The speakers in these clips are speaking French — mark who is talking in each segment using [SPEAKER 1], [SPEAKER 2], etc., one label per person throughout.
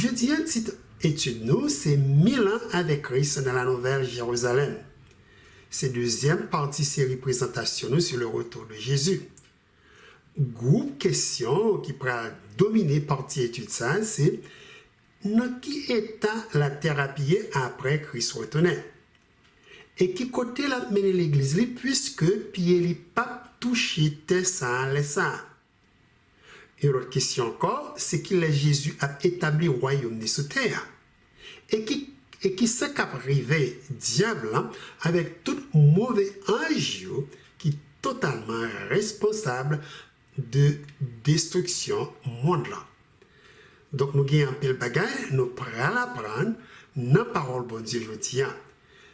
[SPEAKER 1] Jeudi, un titre étude nous, c'est 1000 ans avec Christ dans la Nouvelle Jérusalem. C'est deuxième partie série présentation sur le retour de Jésus. Groupe question qui pourra dominer partie étude ça, c'est dans qui état la thérapie après Christ retournait. Et qui côté la mené l'église puisque Pierre n'est pas touché ça les ça. Et l'autre question encore, c'est qu'il est Jésus a établi le royaume de cette terre. Et qui s'est arrivé diable avec tout mauvais ange qui est totalement responsable de destruction monde là. Donc nous avons un peu de bagaille, nous prenons l'apprendre dans la parole de Dieu aujourd'hui.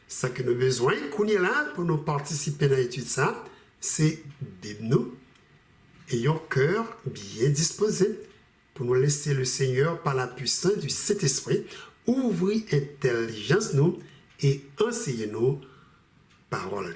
[SPEAKER 1] Ce que nous avons besoin qu'on est là pour nous participer dans l'étude ça, c'est de nous ayons cœur bien disposé pour nous laisser le Seigneur par la puissance du Saint-Esprit ouvrir intelligence nous et enseigner nous parole.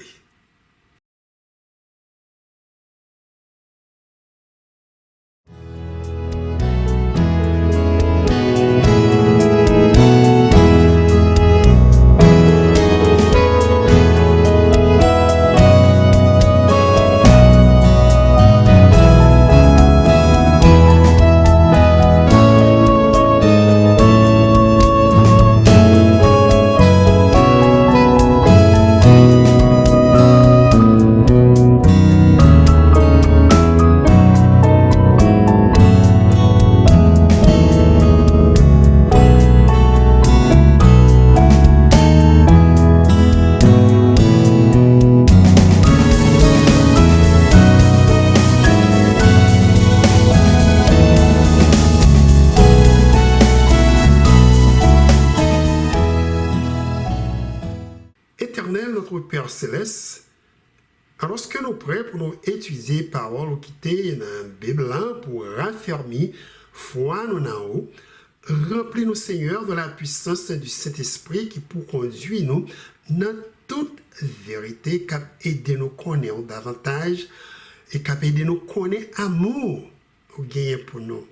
[SPEAKER 1] Éternel, notre Père Céleste, alors que nous prêts pour nous étudier parole ou quitter dans la Bible pour raffermir foi nous en haut, remplis-nous Seigneur de la puissance du Saint-Esprit qui pour conduire nous dans toute vérité, qui aider nous connaître davantage et qui aider nous connaître amour ou gagner pour nous,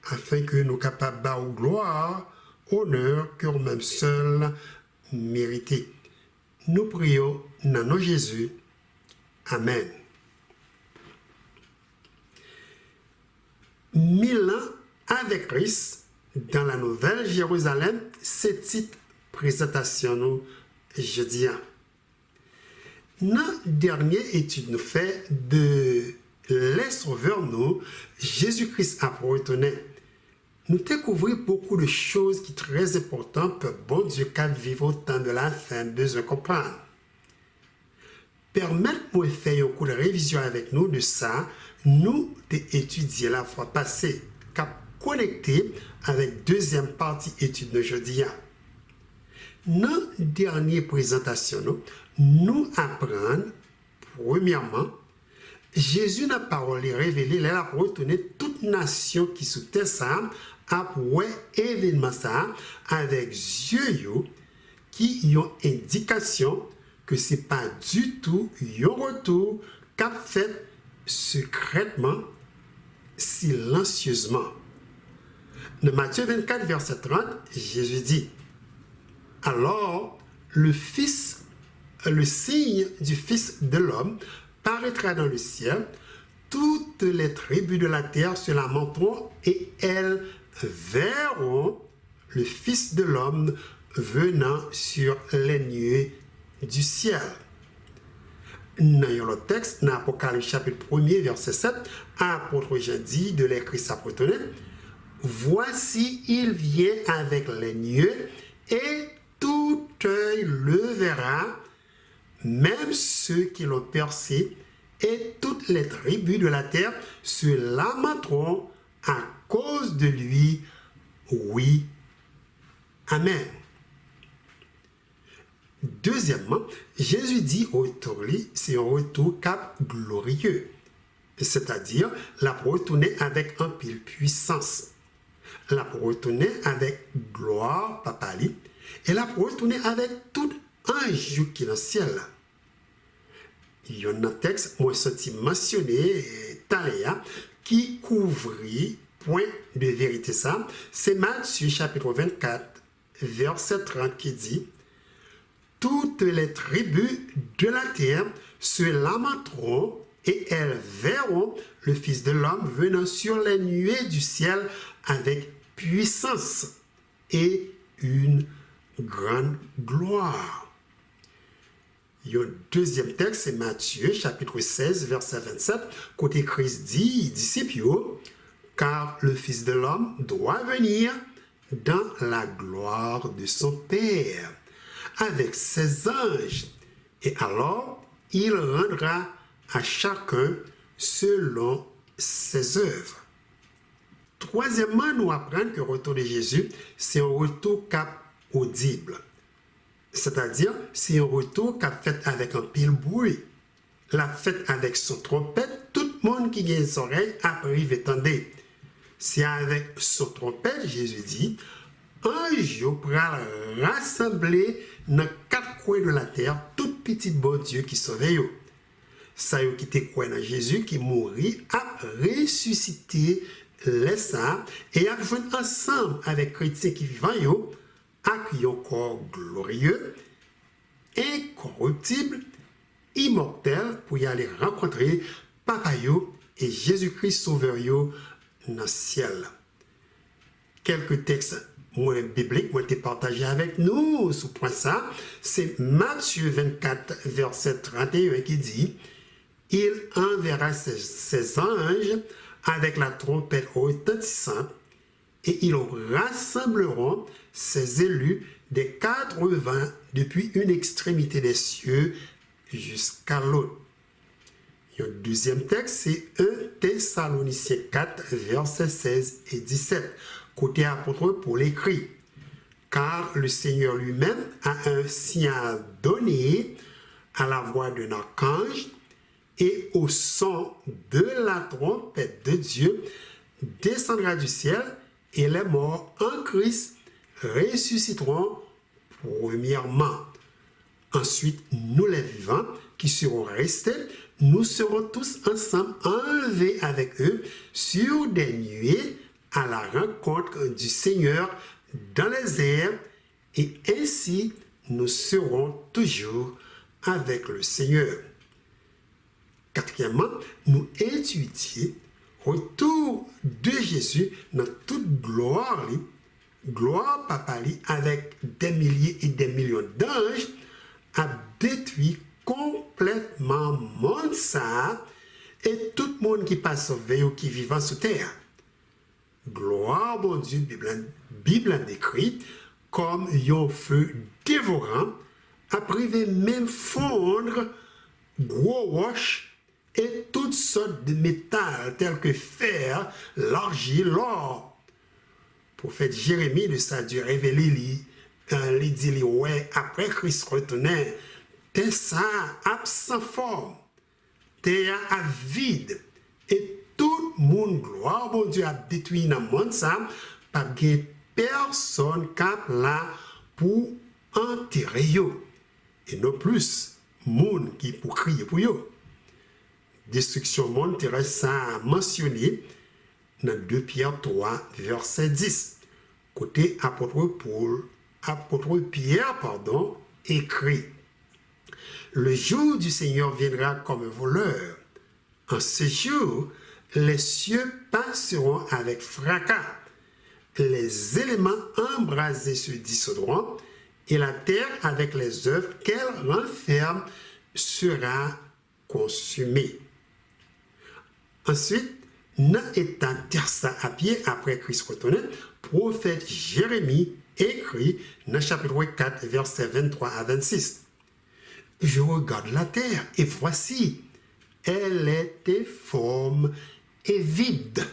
[SPEAKER 1] afin que nous capables de gloire, honneur que nous-mêmes seuls mériter. Nous prions dans nom Jésus. Amen. 1000 ans avec Christ dans la Nouvelle Jérusalem, c'est titre présentation nous jeudi. Dans la dernière étude nous fait de les sauveurs nous, Jésus-Christ a retourné. Nous découvrons beaucoup de choses qui sont très importantes pour bon Dieu qui vivent au temps de la fin, besoin de comprendre. Permettez-moi de faire un coup de révision avec nous de ça, nous d'étudier la fois passée, qui connecté avec deuxième partie étude d'aujourd'hui. Dans la dernière présentation, nous apprenons, premièrement, Jésus n'a parole révélée, il a retourné toute nation qui sous terre ça, après événement ça, avec yeux qui ont indication que ce n'est pas du tout un retour qu'a fait secrètement, silencieusement. Dans Matthieu 24, verset 30, Jésus dit, alors le signe du Fils de l'homme paraîtra dans le ciel, toutes les tribus de la terre se lamenteront et elles verront le Fils de l'homme venant sur les nuées du ciel. Dans le texte, dans Apocalypse chapitre 1er, verset 7, apôtre Jean dit de l'Écriture apôtonique, voici il vient avec les nuées et tout œil le verra, même ceux qui l'ont percé, et toutes les tribus de la terre se lamenteront à cause de lui. Oui. Amen. Deuxièmement, Jésus dit au retour, c'est un retour cap glorieux, c'est-à-dire la retourner avec un pile puissance, la retourner avec gloire, papali, et la retourner avec tout ange qui est dans le ciel. Il y a un texte, moi, senti mentionné, Taléa, qui couvrit point de vérité ça, c'est Matthieu chapitre 24, verset 30 qui dit « Toutes les tribus de la terre se lamenteront et elles verront le Fils de l'homme venant sur les nuées du ciel avec puissance et une grande gloire. » Il y a un deuxième texte, c'est Matthieu, chapitre 16, verset 27, côté Christ dit, disciples, car le Fils de l'homme doit venir dans la gloire de son Père, avec ses anges, et alors il rendra à chacun selon ses œuvres. Troisièmement, nous apprenons que le retour de Jésus, c'est un retour cap audible. C'est-à-dire, c'est un retour qu'a fait avec un pile bruit. La fête avec son trompette, tout le monde qui a les oreilles arrive et tendez. C'est avec son trompette, Jésus dit, un jour pour rassembler dans quatre coins de la terre tout petit bon Dieu qui sauve yo. Ça y est qui était quoi dans Jésus qui mourit a ressuscité les saints et a joué ensemble avec chrétiens qui vivent yo avec un corps glorieux, incorruptible, immortel pour y aller rencontrer Papa yo et Jésus-Christ Sauveur yo dans le ciel. Quelques textes bibliques ont été partagés avec nous sous point ça. C'est Matthieu 24, verset 31 qui dit « Il enverra ses anges avec la trompette retentissante et ils rassembleront ses élus des 80 depuis une extrémité des cieux jusqu'à l'autre. » Le deuxième texte, c'est 1 Thessaloniciens 4, versets 16 et 17, côté apôtre pour l'écrit. Car le Seigneur lui-même a un signal donné à la voix d'un archange et au son de la trompette de Dieu descendra du ciel et les morts en Christ ressusciteront premièrement. Ensuite, nous les vivants qui seront restés, nous serons tous ensemble enlevés avec eux sur des nuées à la rencontre du Seigneur dans les airs et ainsi nous serons toujours avec le Seigneur. Quatrièmement, nous étudions retour de Jésus dans toute gloire, gloire papali avec des milliers et des millions d'anges a détruit complètement le monde ça et tout le monde qui passe sauvé ou qui vivant sous terre. Gloire, bon Dieu, Bible décrit comme un feu dévorant, a privé même fondre gros roches et toutes sortes de métal tels que fer, l'argile, l'or. Prophète Jérémie de ça Dieu révélé il dit ouais après Christ retournait t'es ça absent forme t'es à vide et tout le monde gloire bon Dieu a détruit dans le monde ça pas de personne cap là pour enterrer yo et non plus monde qui pour crier pour yo. Destruction monde terrestre ça mentionné dans 2 Pierre 3 verset 10 côté apôtre Pierre écrit le jour du Seigneur viendra comme un voleur. En ce jour, les cieux passeront avec fracas, les éléments embrasés se dissoudront, et la terre avec les œuvres qu'elle renferme sera consumée. Ensuite, dans étant terre ça à pied après Christ retourné, prophète Jérémie écrit dans chapitre 4, versets 23 à 26. Je regarde la terre et voici, elle était forme et vide.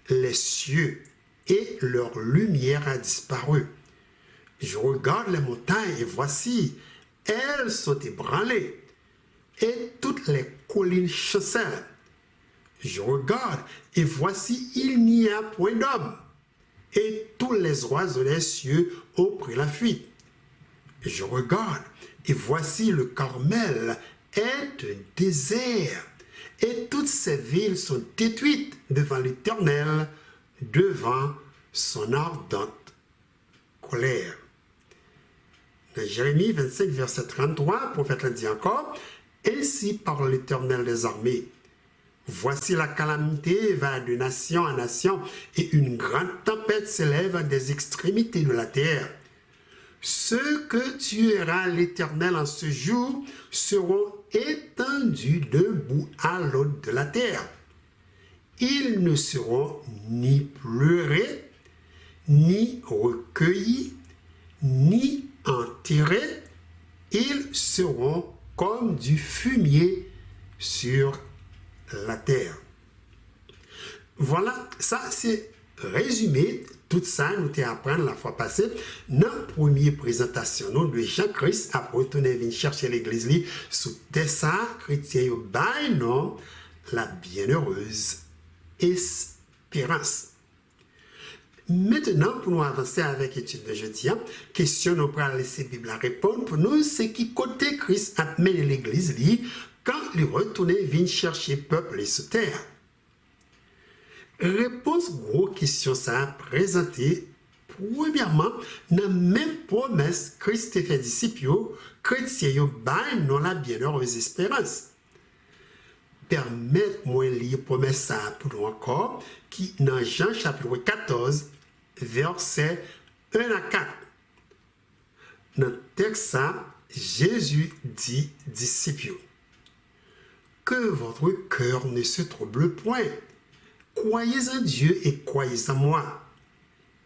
[SPEAKER 1] Les cieux et leur lumière a disparu. Je regarde les montagnes et voici, elles sont ébranlées et toutes les collines chancellent. Je regarde et voici, il n'y a point d'homme. Et tous les oiseaux des cieux ont pris la fuite. Je regarde, et voici le Carmel est un désert, et toutes ces villes sont détruites devant l'Éternel, devant son ardente colère. Dans Jérémie 25, verset 33, le prophète l'a dit encore, « Ainsi parle l'Éternel des armées. Voici la calamité va de nation en nation, et une grande tempête s'élève des extrémités de la terre. Ceux que tuera l'Éternel en ce jour seront étendus d'un bout à l'autre de la terre. Ils ne seront ni pleurés, ni recueillis, ni enterrés. Ils seront comme du fumier sur la terre. » Voilà, ça c'est résumé. Tout ça, nous t'ai appris la fois passée dans la première présentation de Jean-Christ après retourner venir chercher l'église sous Tessa chrétien by nom la bienheureuse espérance. Maintenant, pour nous avancer avec l'étude de jeudi, question nous pourrons laisser la Bible répondre pour nous, c'est qui côté Christ a mené l'église quand il retournait venir chercher peuple sous terre. Réponse gros question ça a présenté premièrement dans même promesse Christ a fait disciples chrétiens by non la bienheureuse espérance. Permettez-moi de lire promesse ça pour nous encore qui dans Jean chapitre 14 verset 1 à 4. Dans le texte ça, Jésus dit disciples que votre cœur ne se trouble point. Croyez en Dieu et croyez en moi.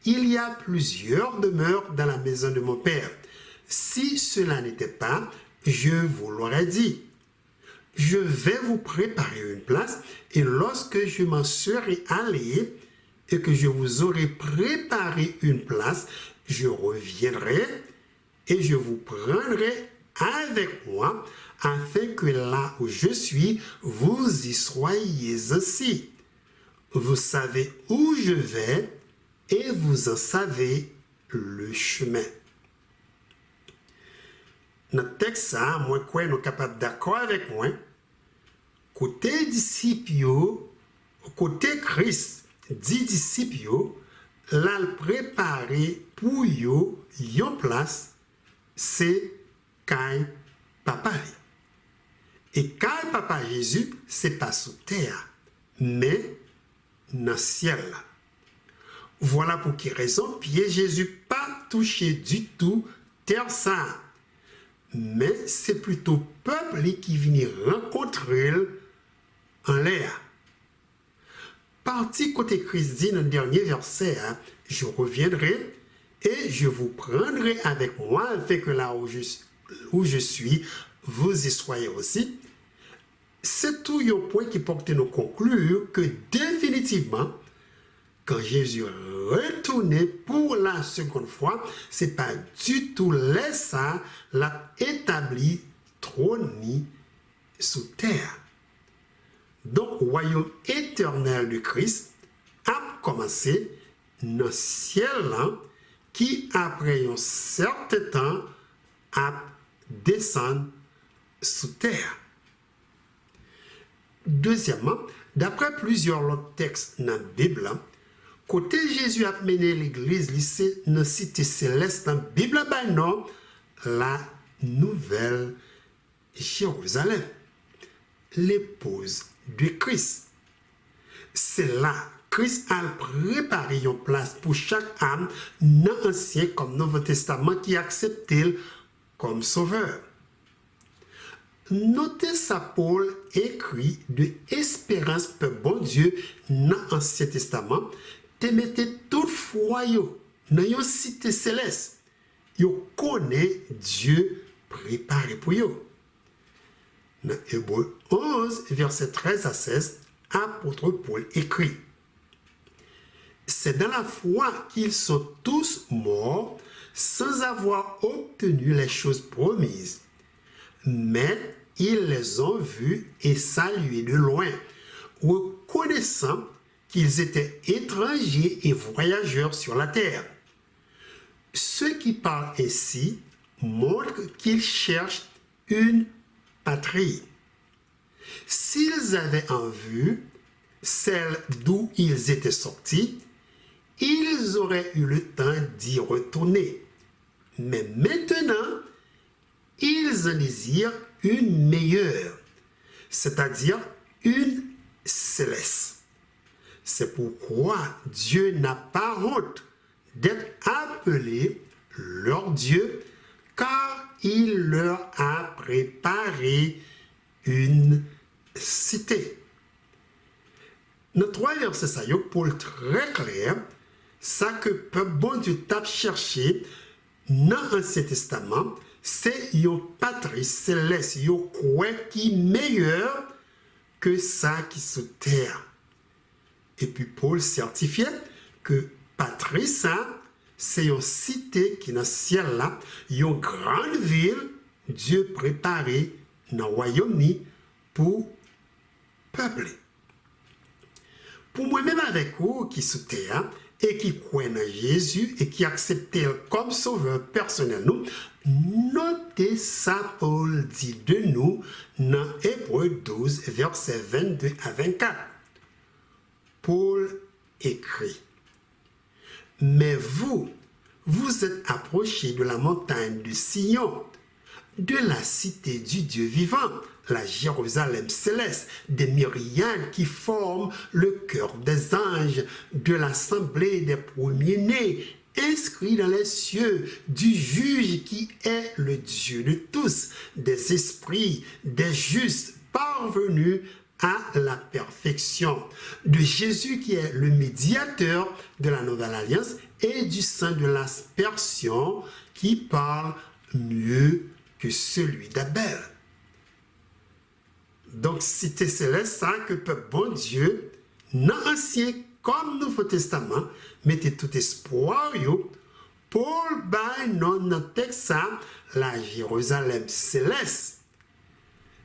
[SPEAKER 1] Il y a plusieurs demeures dans la maison de mon Père. Si cela n'était pas, je vous l'aurais dit. Je vais vous préparer une place, et lorsque je m'en serai allé et que je vous aurai préparé une place, je reviendrai et je vous prendrai avec moi, afin que là où je suis, vous y soyez aussi. Vous savez où je vais et vous en savez le chemin. Dans le texte, ça, moi, quoi, nous sommes capables d'accord avec moi. Côté disciples, côté Christ, dit disciples, là, préparé pour yo, yon place, c'est Kai Papa. Et Kai Papa Jésus, c'est pas sous terre, mais dans le ciel. Voilà pour quelle raison Pierre Jésus pas touché du tout terre ça. Mais c'est plutôt peuple qui vient rencontrer en l'air. Parti côté Christ dit dans le dernier verset, je reviendrai et je vous prendrai avec moi afin que là où je suis, vous y soyez aussi. C'est tout un point qui porte nous conclure que définitivement, quand Jésus retournait pour la seconde fois, ce n'est pas du tout ça l'a établi trône sous terre. Donc, le royaume éternel de Christ a commencé dans le ciel qui, après un certain temps, a descendu sous terre. Deuxièmement, d'après plusieurs autres textes dans la Bible, côté Jésus a mené l'église dans la cité céleste dans la Bible, non, la nouvelle Jérusalem, l'épouse de Christ. C'est là Christ a préparé une place pour chaque âme dans l'Ancien comme Nouveau Testament qui accepte comme sauveur. Notez ça, Paul écrit de espérance pour bon Dieu dans l'Ancien Testament, te mettez toutefois dans une cité céleste. Yo connaît Dieu préparé pour yo. Dans Hébreux 11, verset 13 à 16, apôtre Paul écrit: c'est dans la foi qu'ils sont tous morts sans avoir obtenu les choses promises. Mais ils les ont vus et salués de loin, reconnaissant qu'ils étaient étrangers et voyageurs sur la terre. Ceux qui parlent ainsi montrent qu'ils cherchent une patrie. S'ils avaient en vue celle d'où ils étaient sortis, ils auraient eu le temps d'y retourner. Mais maintenant, ils en désirent une meilleure, c'est-à-dire une céleste. C'est pourquoi Dieu n'a pas honte d'être appelé leur Dieu, car il leur a préparé une cité. Dans 3 versets, ça y est, Paul très clair, ça que peuple bon Dieu t'a cherché dans l'Ancien Testament, c'est une patrie céleste, une croix qui est meilleure que ça qui se terre. Et puis Paul certifiait que patrie ça, c'est une cité qui est dans le ciel là, une grande ville, Dieu préparé dans le royaume pour peupler. Pour moi-même avec vous qui sous terre et qui croient en Jésus et qui acceptent comme sauveur personnel, notez ça, Paul dit de nous dans Hébreux 12, versets 22 à 24. Paul écrit: mais vous êtes approchés de la montagne de Sion, de la cité du Dieu vivant, la Jérusalem céleste, des myriades qui forment le cœur des anges, de l'assemblée des premiers-nés, inscrits dans les cieux, du juge qui est le Dieu de tous, des esprits, des justes parvenus à la perfection, de Jésus qui est le médiateur de la nouvelle alliance et du sang de l'aspersion qui parle mieux que celui d'Abel. Donc, cité céleste, ça que peuple bon Dieu, dans l'Ancien comme Nouveau Testament, mettez tout espoir, Paul bail non dans texte ça, la Jérusalem céleste.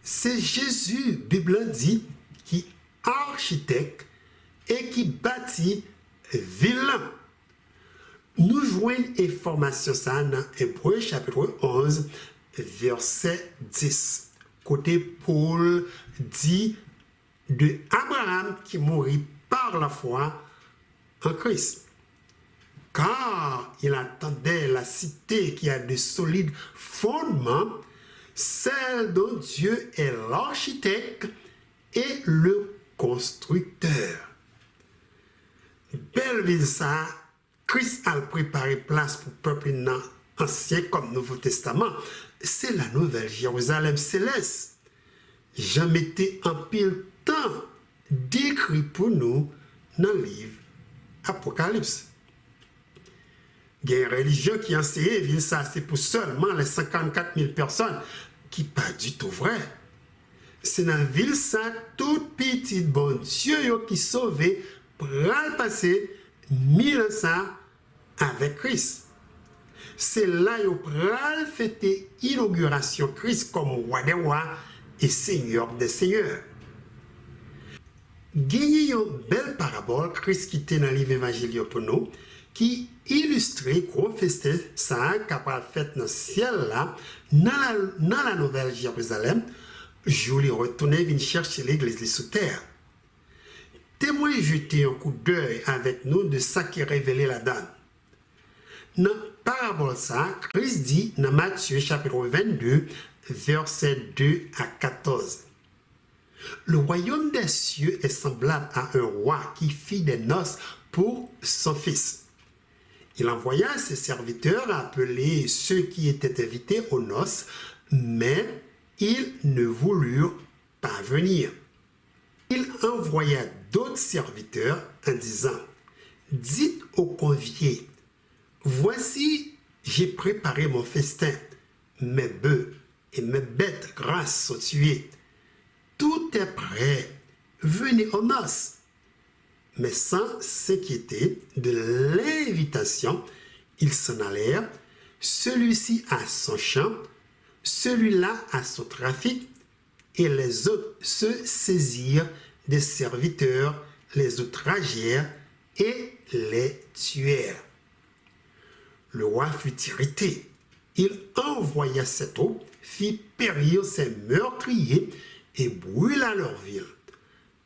[SPEAKER 1] C'est Jésus, Bible dit, qui architecte et qui bâtit ville. Nous joignons information ça dans Hébreux chapitre 11, verset 10. Côté Paul dit de Abraham qui mourit par la foi en Christ. Car il attendait la cité qui a de solides fondements, celle dont Dieu est l'architecte et le constructeur. Belle ville ça, Christ a préparé place pour peuple dans Ancien comme Nouveau Testament. C'est la nouvelle Jérusalem céleste. J'en mettais en pile temps décrit pour nous dans le livre Apocalypse. Il y a une religion qui enseigne ville ça, c'est pour seulement les 54 000 personnes, qui pas du tout vrai. C'est dans la ville ça, toute petite bon Dieu qui sauvé pour le passer 1000 ans ça avec Christ. C'est là où pral fêter inauguration Christ comme roi des rois et seigneur des seigneurs. Gagnez une belle parabole Christ qui était dans le livre évangile pour nous qui illustrait qu'on festait ça capable fait dans le ciel là dans la nouvelle Jérusalem. Je voulais retourner venir chercher l'église sous terre. Témoin jeter un coup d'œil avec nous de ça qui est révélé là-dedans. Dans la parabole ça, Christ dit dans Matthieu chapitre 22, versets 2 à 14. Le royaume des cieux est semblable à un roi qui fit des noces pour son fils. Il envoya ses serviteurs à appeler ceux qui étaient invités aux noces, mais ils ne voulurent pas venir. Il envoya d'autres serviteurs en disant: dites aux conviés, voici, j'ai préparé mon festin, mes bœufs et mes bêtes grasses sont tuées. Tout est prêt, venez aux noces. Mais sans s'inquiéter de l'invitation, ils s'en allèrent, celui-ci à son champ, celui-là à son trafic, et les autres se saisirent des serviteurs, les outragèrent et les tuèrent. Le roi fut irrité. Il envoya ses troupes, fit périr ses meurtriers et brûla leur ville.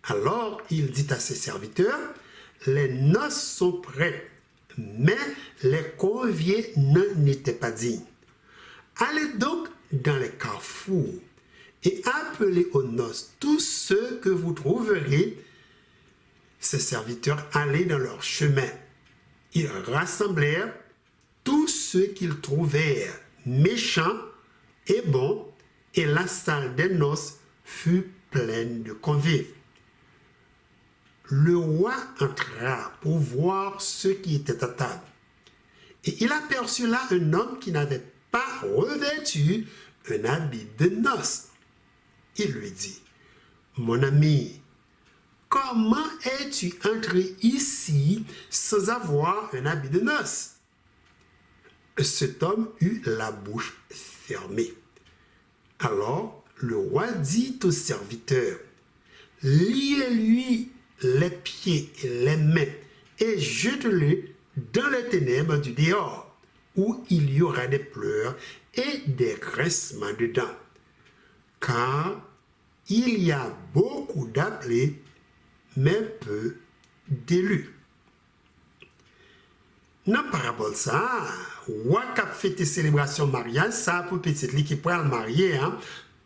[SPEAKER 1] Alors il dit à ses serviteurs: les noces sont prêtes, mais les conviés n'en étaient pas dignes. Allez donc dans les carrefours et appelez aux noces tous ceux que vous trouverez. Ses serviteurs allaient dans leur chemin. Ils rassemblèrent tous ceux qu'ils trouvèrent méchants et bons, et la salle des noces fut pleine de convives. Le roi entra pour voir ceux qui étaient à table. Et il aperçut là un homme qui n'avait pas revêtu un habit de noces. Il lui dit, « Mon ami, comment es-tu entré ici sans avoir un habit de noces ?» Cet homme eut la bouche fermée. Alors le roi dit au serviteur, « Liez-lui les pieds et les mains et jete-le dans les ténèbres du dehors, où il y aura des pleurs et des grincements de dents. Car il y a beaucoup d'appelés, mais peu d'élus. » Dans la parabole, ça, roi qui a fêté célébration mariage, ça pour petite li qui pourra le marier, hein,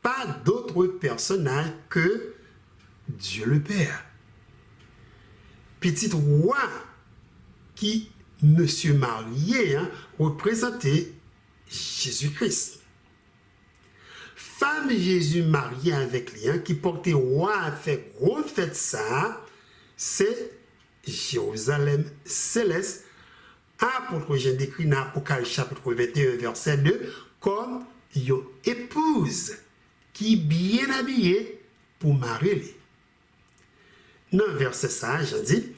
[SPEAKER 1] pas d'autre personnage que Dieu le Père. Petit roi qui, monsieur marié, hein, représentait Jésus-Christ. Femme Jésus mariée avec lui, hein, qui portait roi à faire gros fête ça, c'est Jérusalem céleste. Apôtre Jean décrit dans Apocalypse chapitre 21 verset 2 comme une épouse qui est bien habillée pour marier. Dans le verset ça, Jean dit,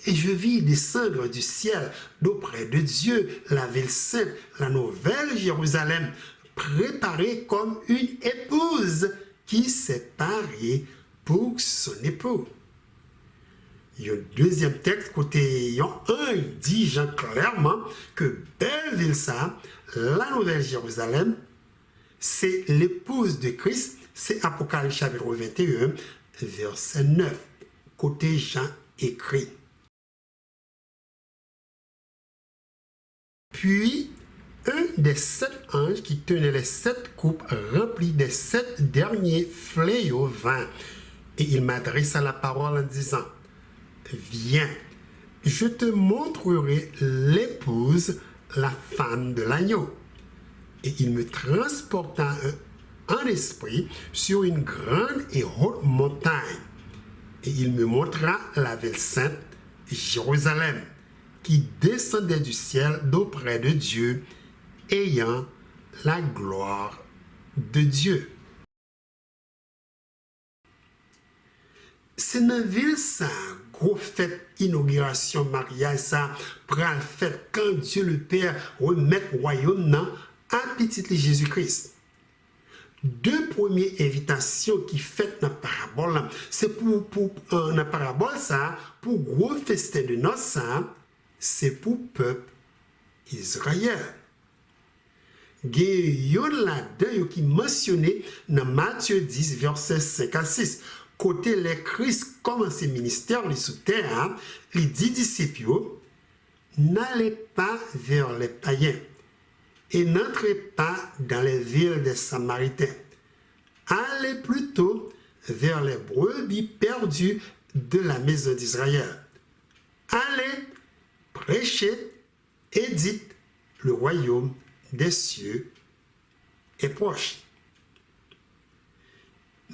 [SPEAKER 1] et je vis descendre du ciel d'auprès de Dieu la ville sainte, la nouvelle Jérusalem, préparée comme une épouse qui s'est parée pour son époux. Il y a un deuxième texte, côté 1, il dit Jean clairement que belle ville ça, la nouvelle Jérusalem, c'est l'épouse de Christ, c'est Apocalypse chapitre 21, verset 9. Côté Jean écrit. Puis, un des 7 anges qui tenait les 7 coupes remplies des 7 derniers fléaux vint, et il m'adressa la parole en disant, viens, je te montrerai l'épouse, la femme de l'agneau. Et il me transporta en esprit sur une grande et haute montagne. Et il me montra la ville sainte, Jérusalem, qui descendait du ciel d'auprès de Dieu, ayant la gloire de Dieu. C'est une ville ça, gros fête, inauguration, mariage, ça, pral fête, quand Dieu le Père remet le royaume à petit Jésus-Christ. Deux premières invitations qui faites dans la parabole, c'est pour la parabole, ça, pour gros festin de noces, ça, c'est pour le peuple Israël. Il y a là-dedans qui est mentionné dans Matthieu 10, verset 5 à 6. Côté les Christ commence le ministère sous terre, les 10 disciples, n'allez pas vers les païens et n'entrez pas dans les villes des Samaritains. Allez plutôt vers les brebis perdues de la maison d'Israël. Allez, prêchez et dites, le royaume des cieux est proche.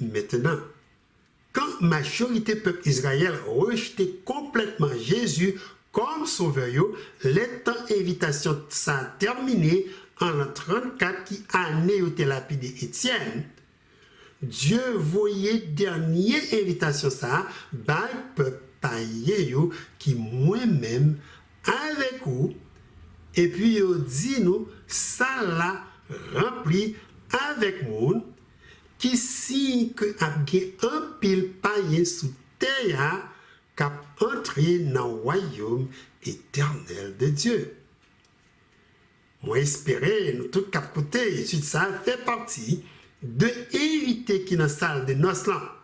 [SPEAKER 1] Maintenant, quand majorité peuple Israël rejetait complètement Jésus comme sauveur, les temps invitation ça a terminé en l'an 34 qui année été lapidé Étienne. Dieu voyait dernière invitation ça par peuple païen qui moi-même avec vous et puis il dit nous ça l'a rempli avec nous qui signe que un pile païen sous terre cap entrer dans le royaume éternel de Dieu. Moi espérer nous tout cap côté étude ça fait partie de éviter qui dans la salle de noces là.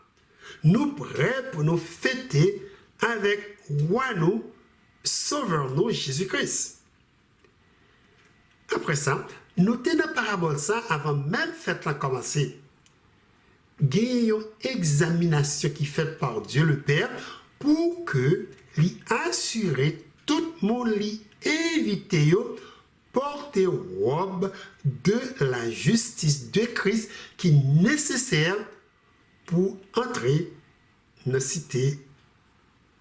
[SPEAKER 1] Nous prêts pour nous fêter avec roi nous sauveur nous Jésus-Christ. Après ça, notez dans la parabole ça, avant même fête la commencer. Il y a une examination qui est faite par Dieu le Père pour que lui assurer tout le monde lui éviter porter robe de la justice de Christ qui est nécessaire pour entrer dans la cité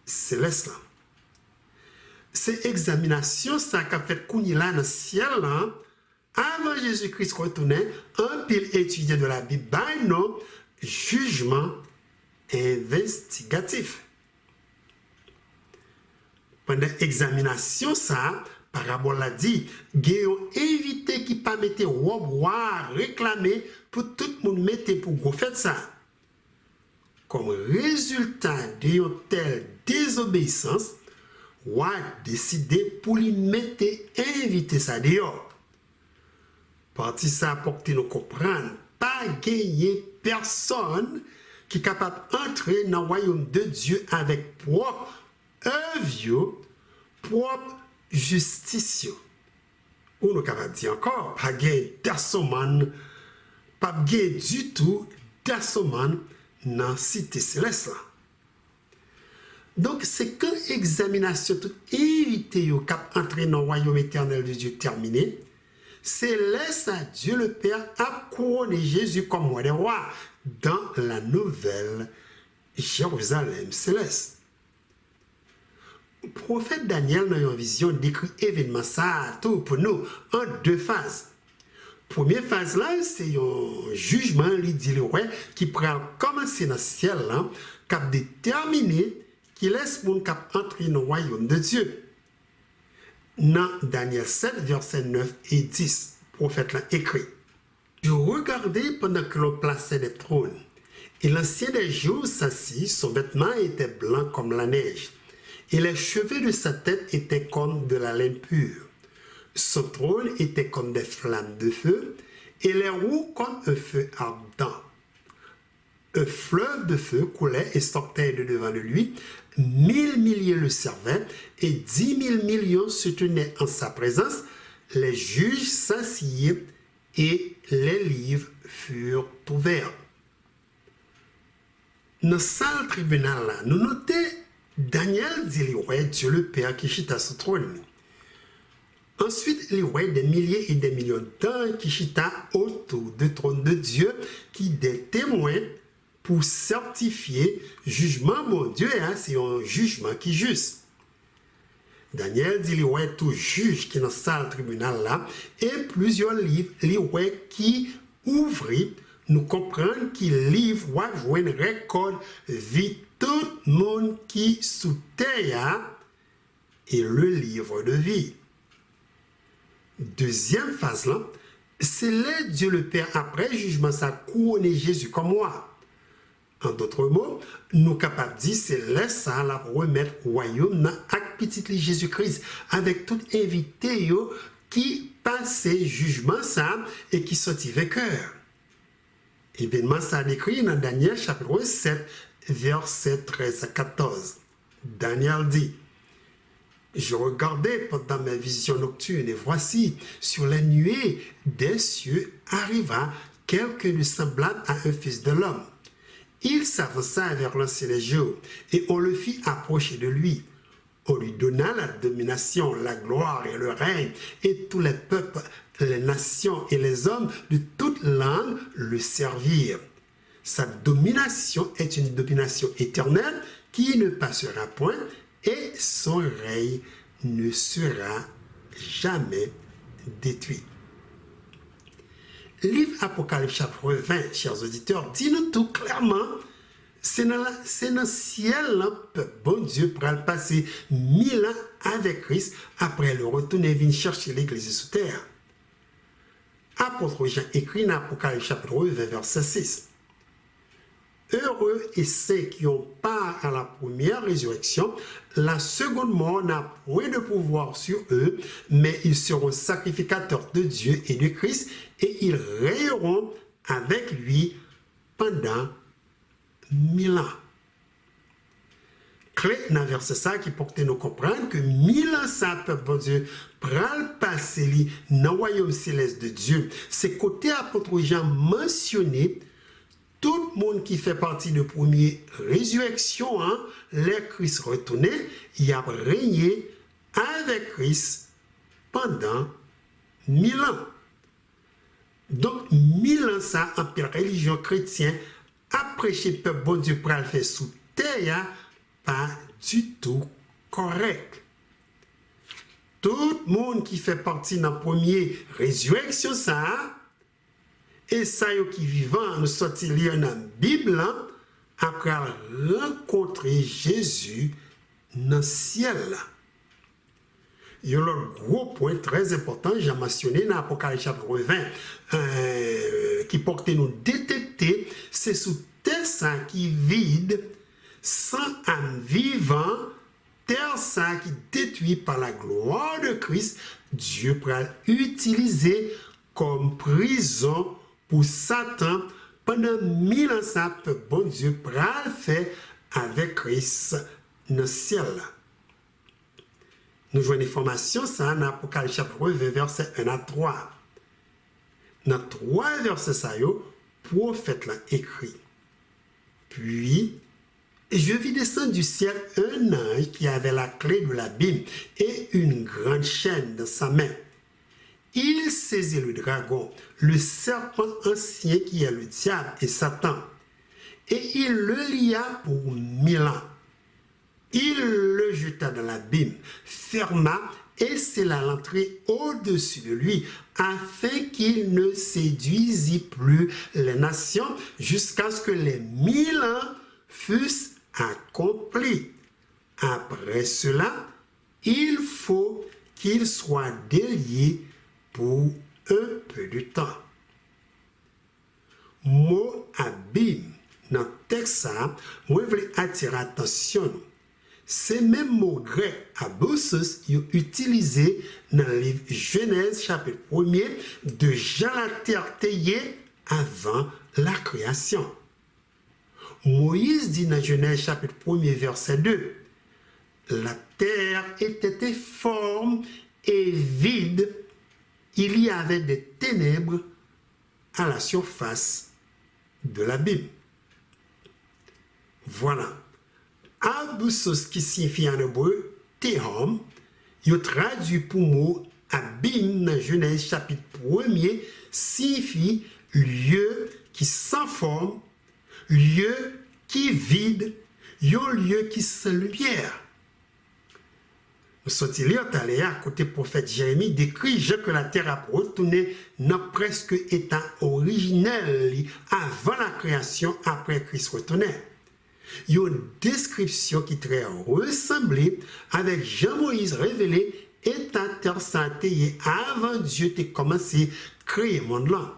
[SPEAKER 1] céleste. C'est examination ça qu'a fait Kounila dans le ciel là, avant Jésus-Christ retournait, un pile étudié de la Bible, non, jugement investigatif. Pendant l'examination, ça, parabole a dit, Géon évité qui pas mettre robe réclamer pour tout le monde mettre pour go faire ça. Comme résultat de telle désobéissance, a décidé pour lui mettre inviter ça dehors. Parti ça pour que nous comprenions, pas gagner personne qui est capable d'entrer dans le royaume de Dieu avec propre œuvre, propre justice. Ou nous capable de dire encore, pas gagner personne, pas gagner du tout personne dans la cité céleste. Donc, c'est quand l'examination toute éviter au cap entrer dans le royaume éternel de Dieu terminé, c'est laisse à Dieu le Père à couronner Jésus comme roi des rois dans la nouvelle Jérusalem céleste. Le prophète Daniel, dans une vision, décrit l'événement ça tout pour nous en deux phases. Première phase là, c'est un jugement, il dit le roi, qui pourra commencer dans le ciel, qui a déterminé qui laisse mon cap entrer dans le royaume de Dieu. Dans Daniel 7, versets 9 et 10, le prophète l'a écrit. Je regardais pendant que l'on plaçait des trônes, et l'ancien des jours s'assit, son vêtement était blanc comme la neige, et les cheveux de sa tête étaient comme de la laine pure. Son trône était comme des flammes de feu, et les roues comme un feu ardent. Un fleuve de feu coulait et sortait de devant de lui. 1000 milliers le servaient et 10 000 millions se tenaient en sa présence. Les juges s'assirent et les livres furent ouverts. Dans le salle tribunal, là, nous notons Daniel dit le roi Dieu le Père qui chita sur trône. Ensuite, les rois des milliers et des millions d'anges qui chita autour du trône de Dieu, qui des témoins pour certifier jugement, mon Dieu, c'est un jugement qui est juste. Daniel dit les rois tout juge qui est dans la salle tribunal là, et plusieurs livres, les rois qui ouvrent, nous comprenons qu'il livre va jouer une récolte vit tout le monde qui sous terre et le livre de vie. Deuxième phase là, c'est là Dieu le Père après jugement ça couronner Jésus comme moi. En d'autres mots, nous capables de dire c'est là ça la remettre au royaume dans petit Jésus-Christ avec tout invité qui passait jugement ça et qui sortit vainqueur. Événement ça décrit dans Daniel chapitre 7 verset 13 à 14. Daniel dit: je regardais pendant mes visions nocturnes et voici, sur les nuées des cieux arriva quelque de semblable à un fils de l'homme. Il s'avança vers l'ancien des jours et on le fit approcher de lui. On lui donna la domination, la gloire et le règne, et tous les peuples, les nations et les hommes de toute langue le servirent. Sa domination est une domination éternelle qui ne passera point, et son règne ne sera jamais détruit. Livre Apocalypse chapitre 20, chers auditeurs, dit-nous tout clairement, c'est dans le ciel, bon Dieu pourra le passer 1000 ans avec Christ, après le retour et venir chercher l'église sous terre. Apôtre Jean écrit dans Apocalypse chapitre 20, verset 6. Heureux et ceux qui ont part à la première résurrection, la seconde mort n'a point de pouvoir sur eux, mais ils seront sacrificateurs de Dieu et de Christ, et ils règneront avec lui pendant 1000 ans. clé dans verset ça qui porte nous comprendre que 1000 ans ça peuple bon Dieu pral passer li dans le royaume céleste de Dieu. C'est côté apôtre Jean mentionné tout le monde qui fait partie de première résurrection, hein, les Christ retourné, il a régné avec Christ pendant 1000 ans. Donc 1000 ans ça en pile religion chrétienne a prêché peuple bon Dieu pral faire sous terre pas du tout correct. Tout le monde qui fait partie de la première résurrection, ça, et ça qui vivant, nous sorti lire dans la Bible, après rencontrer Jésus dans le ciel. Il y a un gros point très important, j'ai mentionné dans l'Apocalypse chapitre 20, qui porte nous détecter, c'est sous terre ça qui vide, sans âme vivant, terre ça qui détruit par la gloire de Christ, Dieu peut l'utiliser comme prison pour Satan pendant 1000 ans. Ça peut bon Dieu peut le faire avec Christ dans le ciel. Nous jouons une information ça dans Apocalypse chapitre 20 verset 1 à 3. Dans 3 versets ça yo, prophète l'a écrit. Puis je vis descendre du ciel un ange qui avait la clé de l'abîme et une grande chaîne dans sa main. Il saisit le dragon, le serpent ancien qui est le diable et Satan, et il le lia pour 1000 ans. Il le jeta dans l'abîme, ferma et scella l'entrée au-dessus de lui, afin qu'il ne séduisît plus les nations jusqu'à ce que les 1000 ans fussent accompli. Après cela, il faut qu'il soit délié pour un peu de temps. Mot abîme, dans le texte, moi je veux attirer l'attention. C'est même mot grec abyssos utilisé dans le livre Genèse chapitre 1er de Jean la terre taillée avant la création. Moïse dit dans Genèse chapitre 1er verset 2, la terre était informe et vide, il y avait des ténèbres à la surface de l'abîme. Voilà. Abyssos qui signifie en hébreu Tehom, il traduit pour mot abîme dans Genèse chapitre 1er signifie lieu qui sans forme, lieu qui vide, un lieu qui sans lumière. Nous sommes allés à côté prophète Jérémie décrit que la terre a retourné dans presque état originel avant la création, après Christ retournait. Il y a une description qui très ressemblée avec Jean-Moïse révélé état terre santé avant Dieu t'ait commencé à créer le monde là.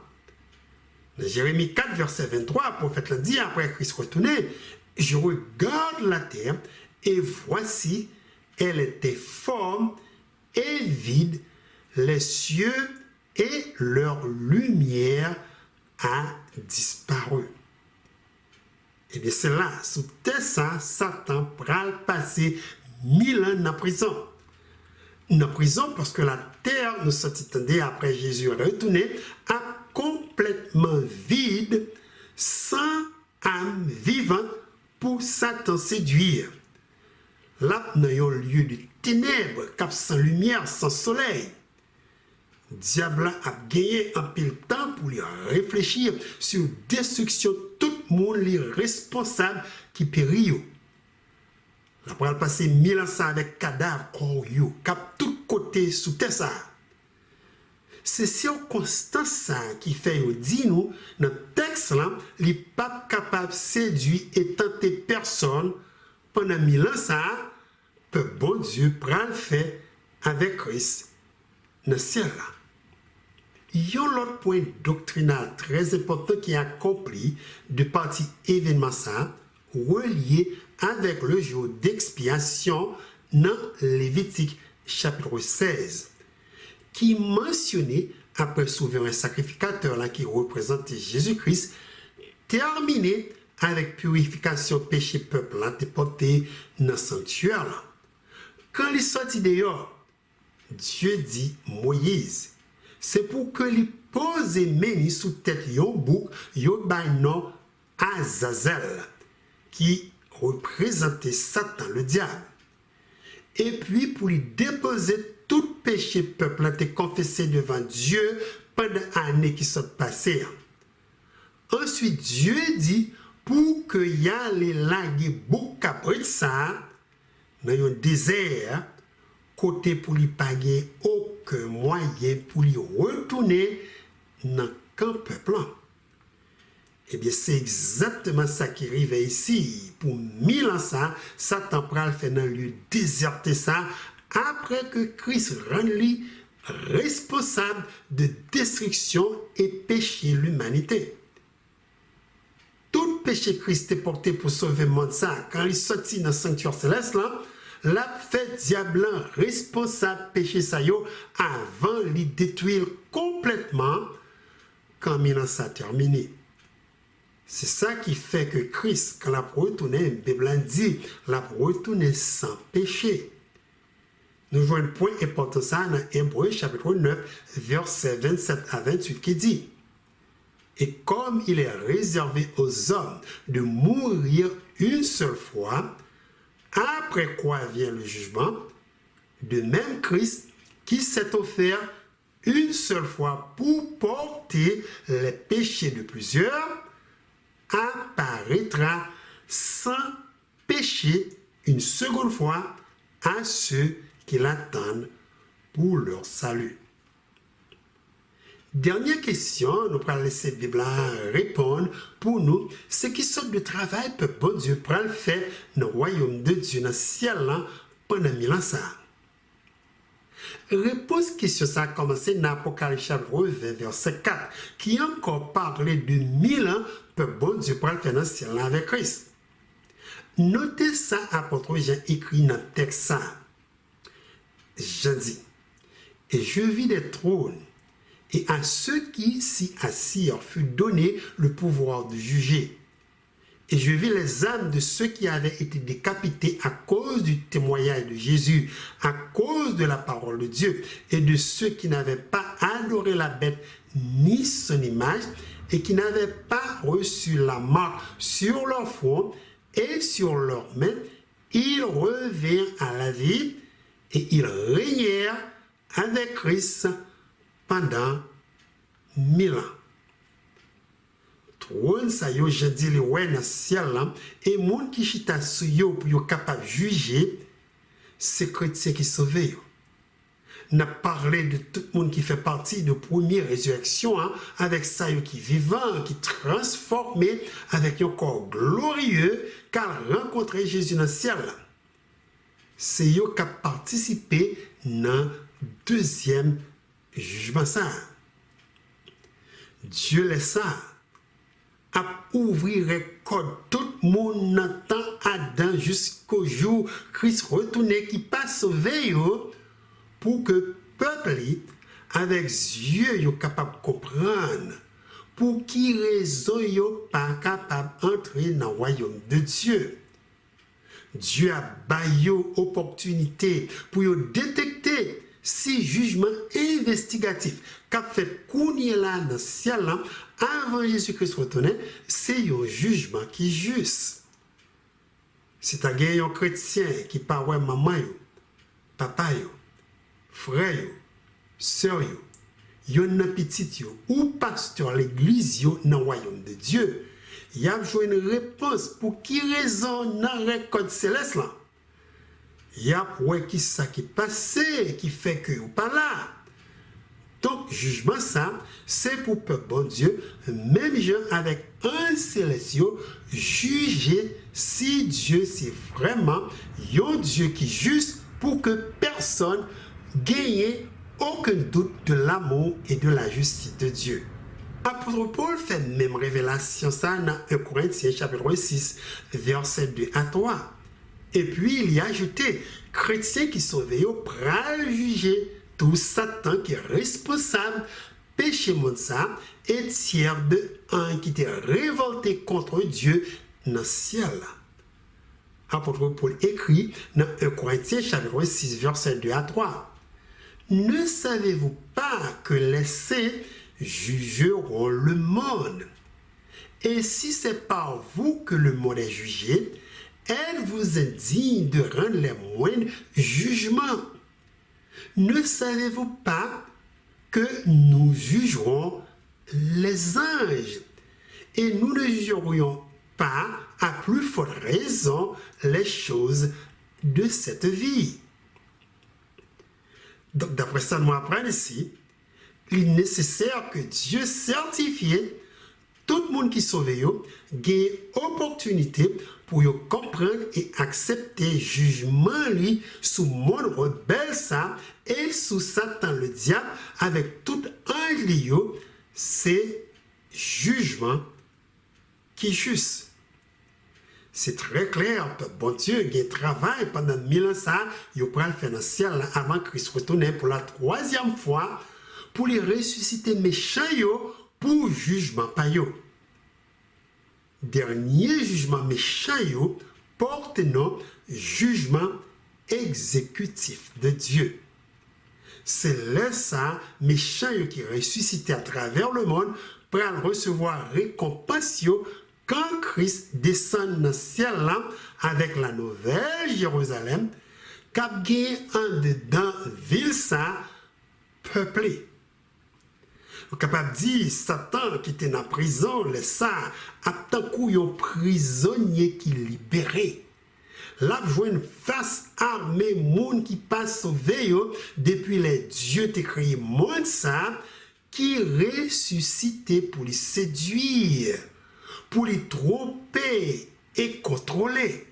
[SPEAKER 1] Dans Jérémie 4, verset 23, le prophète l'a dit après Christ retourné, je regarde la terre et voici, elle était forme et vide, les cieux et leur lumière a disparu. Et bien c'est là, sous ça, Satan pral passer 1000 ans en prison. En prison parce que la terre, nous sommes après Jésus retourné, a complètement vide, sans âme vivante pour Satan séduire. Là, nous avons un lieu de ténèbres, cap sans lumière, sans soleil. Diable a gagné un peu de temps pour lui réfléchir sur la destruction de tout le monde, les responsables qui périllent. La pral passer 1000 ans avec cadavre, cap tout côté sous terre. C'est circonstance qui fait dit nous dans le texte là, les papes capables de séduire et tenter personne pendant 1000 ans ça, que bon Dieu prend le fait avec Christ dans le ciel là. Il y a l'autre point doctrinal très important qui est accompli de partie événement ça, relié avec le jour d'expiation dans Lévitique chapitre 16. Qui mentionnait, après souverain sacrificateur là, qui représentait Jésus-Christ, terminé avec purification péché peuple là, te porté dans le sanctuaire là. Quand il sorti dehors, Dieu dit Moïse, c'est pour que lui pose main sous tête yon bouc, yon bay nom Azazel, qui représentait Satan, le diable. Et puis pour lui déposer tout péché peuple a été confessé devant Dieu pendant l'année qui sont passées. Ensuite, Dieu dit pour que y a les lagues bouc après ça dans un désert côté pour lui payer aucun moyen pour lui retourner dans le camp peuple. Eh bien, c'est exactement ça qui arrive ici. Pour 1000 ans, Satan pral fait dans le lieu déserté ça, après que Christ rend lui responsable de destruction et péché l'humanité. Tout péché Christ est porté pour sauver le monde ça. Quand il sortit dans le sanctuaire céleste, là, l'a fait diable responsable péché ça yo avant de le détruire complètement quand 1000 ans ça terminé. C'est ça qui fait que Christ, quand il a retourné, la Bible dit, il a retourné sans péché. Nous voyons un point important ça dans Hébreux chapitre 9, versets 27 à 28 qui dit, et comme il est réservé aux hommes de mourir une seule fois, après quoi vient le jugement, de même Christ qui s'est offert une seule fois pour porter les péchés de plusieurs, apparaîtra sans péché une seconde fois à ceux qui l'attendent pour leur salut. Dernière question, nous allons laisser la Bible répondre pour nous. C'est qui sorte de travail que bon Dieu pourra le faire dans le royaume de Dieu, dans le ciel, pendant 1000 ans. Réponse question ça a commencé dans l'Apocalypse chapitre 20, verset 4, qui encore parlait de 1000 ans que bon Dieu pourra le faire dans le ciel avec Christ. Notez ça, apôtre Jean écrit dans le texte ça. Jean dit, et je vis des trônes, et à ceux qui s'y assirent fut donné le pouvoir de juger. Et je vis les âmes de ceux qui avaient été décapités à cause du témoignage de Jésus, à cause de la parole de Dieu, et de ceux qui n'avaient pas adoré la bête ni son image, et qui n'avaient pas reçu la marque sur leur front et sur leurs mains. Ils revinrent à la vie, et ils régnèrent avec Christ pendant 1000 ans. Trône ça yo je dis le ouais dans ciel là et monde qui chita sou yo pour yo capable juger c'est chrétien qui sauve yo. N'a parlé de tout le monde qui fait partie de première résurrection avec ça yo qui vivant qui transformé avec un corps glorieux car rencontrer Jésus dans le ciel là. C'est yo qui a participé dans deuxième jugement ça. Dieu laisse ça à ouvrir code tout le monde n'entend Adam jusqu'au jour Christ retourné qui passe sauver pour que peuple avec yeux yo capable comprendre pour qui raison yo pas capable entrer dans le royaume de Dieu. Dieu a baillé opportunité pour yo détecter si jugement investigatif qu'a fait kounye là dans le ciel là avant Jésus-Christ retourné, c'est un jugement qui est juste. Si tu as un chrétien qui parle maman, papa, frère, soeur, yon petit ou pasteur l'église dans le royaume de Dieu, il y a besoin une réponse pour qui raison dans le code céleste là. Il y a pour qui ça qui passé qui fait que ou pas là. Donc, jugement ça, c'est pour peuple bon Dieu, même gens avec un célestial, juger si Dieu c'est vraiment un Dieu qui est juste pour que personne gagne aucun doute de l'amour et de la justice de Dieu. Apôtre Paul fait même révélation ça dans 1 Corinthiens chapitre 6, versets 2 à 3. Et puis il y a ajouté, chrétiens qui sont veillés pral juger tout Satan qui est responsable, péché monde ça, et tiers de un qui était révolté contre Dieu dans le ciel. Apôtre Paul écrit dans 1 Corinthiens chapitre 6, verset 2 à 3. Ne savez-vous pas que les saints jugeront le monde? Et si c'est par vous que le monde est jugé, elle vous est digne de rendre les moindres jugements. Ne savez-vous pas que nous jugerons les anges? Et nous ne jugerions pas, à plus forte raison, les choses de cette vie. Donc, d'après ça, nous apprenons ici, il est nécessaire que Dieu certifie tout le monde qui sauve, ait opportunité pour comprendre et accepter le jugement lui sous monde rebelle ça et sous Satan le diable avec tout ange c'est jugement qui est juste. C'est très clair, bon Dieu, il travaille pendant 1000 ans ça, il pourra le faire dans le ciel avant que Christ retourne pour la 3e fois pour les ressusciter méchants pour jugement pas yo. Dernier jugement méchant yo porte nom jugement exécutif de Dieu. C'est là ça méchant yo qui ressuscité à travers le monde pour recevoir récompense yo quand Christ descend dans le ciel là avec la nouvelle Jérusalem cap gagne en dedans ville ça peuplée. On est capable de dire Satan qui était dans la prison, le ça, à tant qu'on prisonnier qui libéré. Là, je vois une face armée, monde qui passe sauvé depuis les dieux qui créé monde ça, qui ressuscité pour les séduire, pour les tromper et contrôler.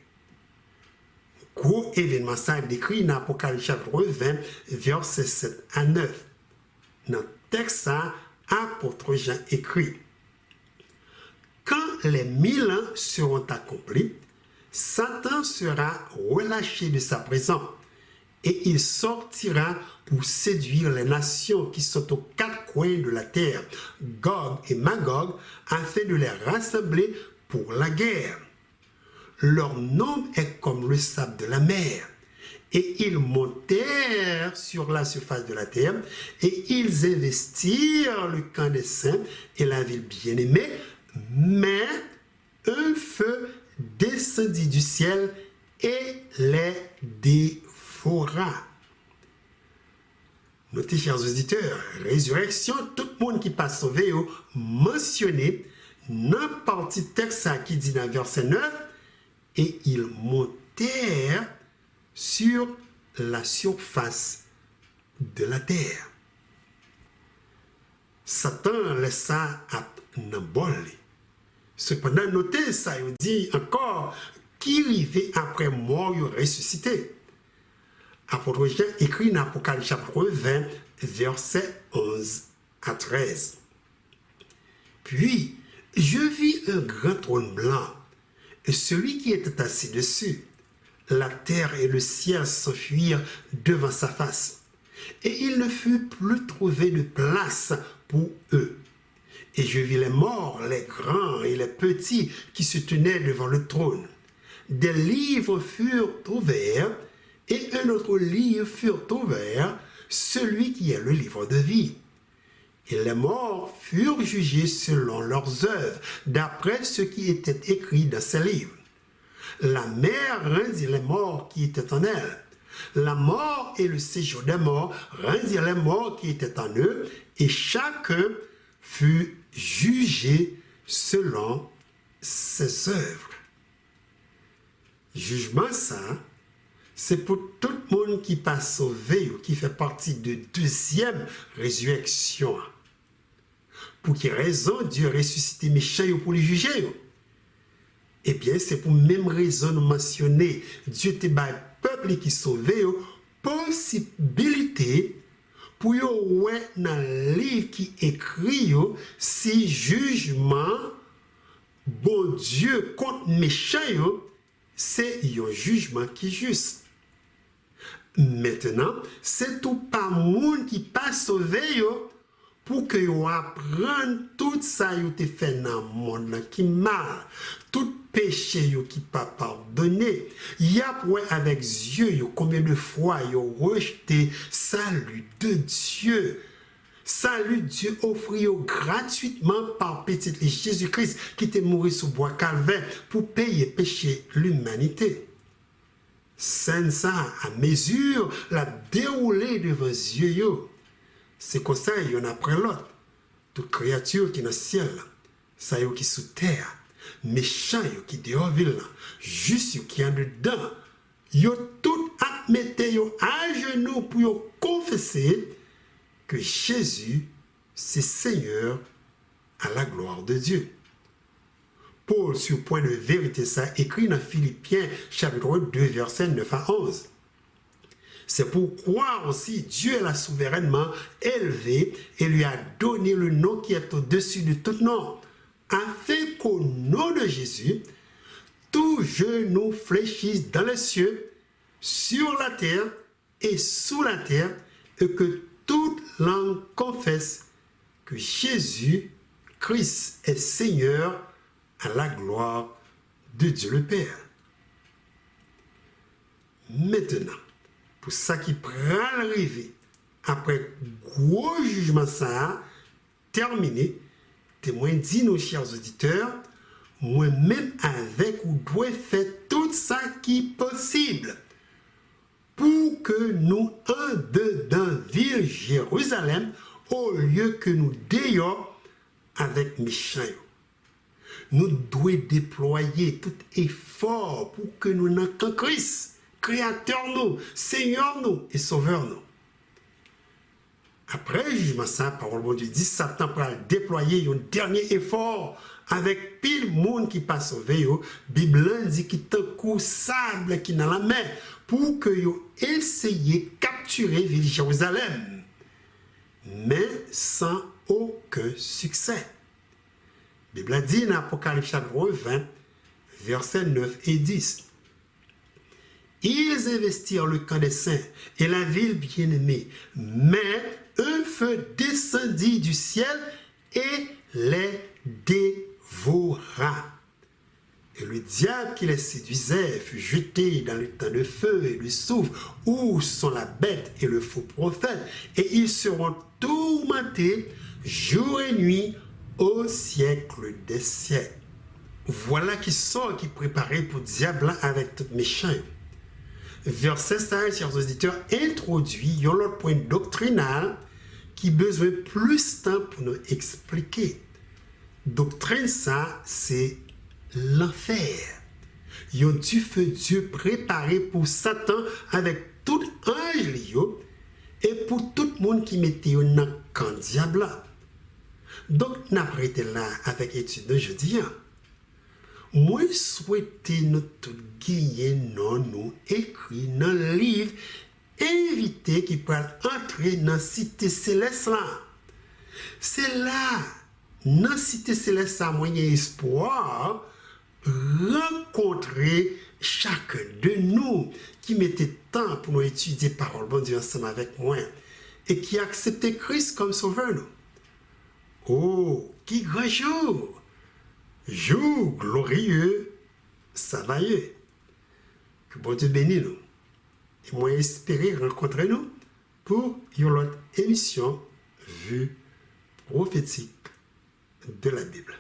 [SPEAKER 1] Gros événement ça décrit dans Apocalypse chapitre 20, verset 7 à 9. Dans le texte ça, apôtre Jean écrit: quand les 1000 ans seront accomplis, Satan sera relâché de sa prison et il sortira pour séduire les nations qui sont aux 4 coins de la terre, Gog et Magog, afin de les rassembler pour la guerre. Leur nombre est comme le sable de la mer. Et ils montèrent sur la surface de la terre, et ils investirent le camp des saints et la ville bien-aimée, mais un feu descendit du ciel et les dévora. Notez, chers auditeurs, résurrection, tout le monde qui passe sauvé, mentionné n'importe quel texte qui dit dans verset 9, et ils montèrent sur la surface de la terre. Satan laissa à Nambol. Cependant, notez ça, il dit encore qui arrivait après mort, il ressuscité. Apôtre Jean écrit dans Apocalypse chapitre 20, versets 11 à 13. Puis, je vis un grand trône blanc, et celui qui était assis dessus. La terre et le ciel s'enfuirent devant sa face, et il ne fut plus trouvé de place pour eux. Et je vis les morts, les grands et les petits qui se tenaient devant le trône. Des livres furent ouverts, et un autre livre fut ouvert, celui qui est le livre de vie. Et les morts furent jugés selon leurs œuvres, d'après ce qui était écrit dans ces livres. La mer rendit les morts qui étaient en elle. La mort et le séjour des morts rendirent les morts qui étaient en eux, et chacun fut jugé selon ses œuvres. Jugement ça, c'est pour tout le monde qui passe sauvé ou qui fait partie de deuxième résurrection. Pour quelle raison Dieu ressuscité méchants pour les juger? Eh bien, c'est pour même raison de mentionner Dieu te bat peuple qui sauvé possibilité pour ouais dans le livre qui écrit si jugement bon Dieu contre méchant c'est un jugement qui est juste. Maintenant, c'est tout par monde qui passe sauvé pour que vous appreniez tout ça que vous fait dans le monde qui mal, tout péché qui pas pardonné. Il y a pour avec Dieu combien de fois vous rejeté salut de Dieu. Salut Dieu offrit gratuitement par petit Jésus-Christ qui était mort sur bois calvaire pour payer péché l'humanité. C'est ça, à mesure, la déroulée devant Dieu. C'est comme ça, il y en a après l'autre. Toute créature qui est dans le ciel, ça y est qui est sous terre, méchant qui est dehors ville, juste qui est en dedans, yo tout admettez à genoux pour confesser que Jésus, c'est Seigneur à la gloire de Dieu. Paul, sur point de vérité, ça écrit dans Philippiens, chapitre 2, versets 9 à 11. C'est pourquoi aussi Dieu l'a souverainement élevé et lui a donné le nom qui est au-dessus de tout nom, afin qu'au nom de Jésus, tout genou fléchisse dans les cieux, sur la terre et sous la terre, et que toute langue confesse que Jésus-Christ est Seigneur à la gloire de Dieu le Père. Maintenant, pour ça qui prend l'arrivée, après gros jugement ça terminé, témoin dit nos chers auditeurs, moi-même avec ou dois faire tout ça qui est possible pour que nous en dedans ville Jérusalem au lieu que nous dehors avec méchants. Nous devons déployer tout effort pour que nous n'ayons qu'un Christ, Créateur nous, Seigneur nous et Sauveur nous. Après le jugement, ça, parole de Dieu dit, Satan pour déployer un dernier effort avec pile monde qui passe sauvé. Bible dit qu'il est un coup sable qui est dans la mer pour que vous essayiez de capturer ville Jérusalem, mais sans aucun succès. La Bible dit dans Apocalypse chapitre 20, versets 9 et 10. Ils investirent le camp des saints et la ville bien-aimée, mais un feu descendit du ciel et les dévora. Et le diable qui les séduisait fut jeté dans le temps de feu et de soufre, où sont la bête et le faux prophète, et ils seront tourmentés jour et nuit au siècle des siècles. Voilà qui sort qui préparé pour le diable avec tout méchant. Verset 5, chers auditeurs, introduit un autre point doctrinal qui besoin plus de temps pour nous expliquer. Doctrine, ça, c'est l'enfer. Yon du feu Dieu préparé pour Satan avec tout ange et pour tout le monde qui mettait un dans le diable. Donc, nous avons été là avec l'étude de jeudi. Moi, je souhaite nous tous gagner nous écrit dans le livre invité qui peut entrer dans la cité céleste là. C'est là, dans la cité céleste, ça moyen espoir rencontrer chacun de nous qui mettait temps pour nous étudier parole de Dieu ensemble avec moi et qui acceptait Christ comme sauveur. Oh, qui grand jour! Jour glorieux, savailleux. Que bon Dieu bénisse nous. Et moi, espérer rencontrer nous pour une autre émission vue prophétique de la Bible.